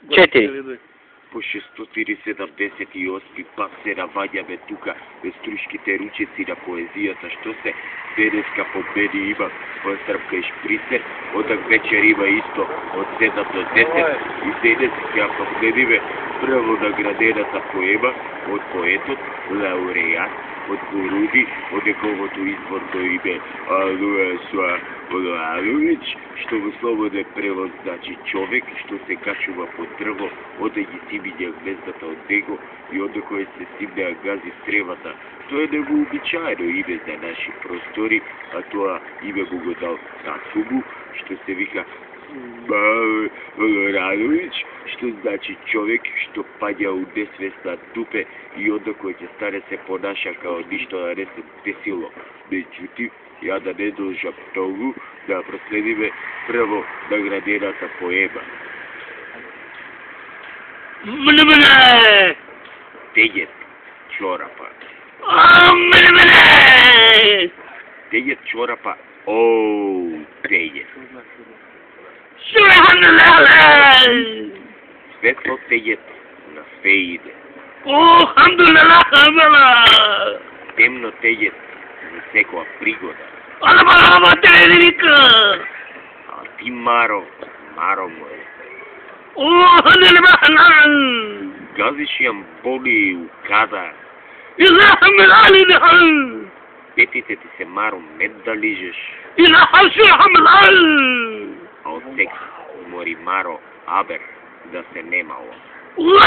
4. По 678 пат се наваѓаме тука без струшките ручеци на поезијата, што се денеска победи има пострпка и шприцер, одак вечер има исто од 7 до 10 и денес ќе последиме прво наградената поема од поетот, лауреат од Буруди, од неговото изворно име Алуесуа Оларович, што во слободен превод значи човек што се качува по дрво, оде ги симиња гнездата од него и оде кој се стигне гази стревата. Тоа е невообичаено име за наши простори, а тоа име му го дал татко му, што се вика Оларович, што значи човек што паѓа у несвесна дупе и оде кој ќе стане се понаша као ништо да не се десило. Меѓутоа, ја да не должам многу, да проследиме прво наградената поема. Мле! Тегет чорапа. Мле! Тегет чорапа. Оу, тегет. Шурахандулале! Светло тегет на феиде. Алхамдулалlah! Темно тегет за секоја пригода. Алама телевика! А ти Маро му е. Алхамдулалlah! Газиш јам боли у када. Илахамдулалlah! Петите ти се Маро мед да лижеш. Илахамдулалlah! А од секс мори Маро абер да се немало. Wow!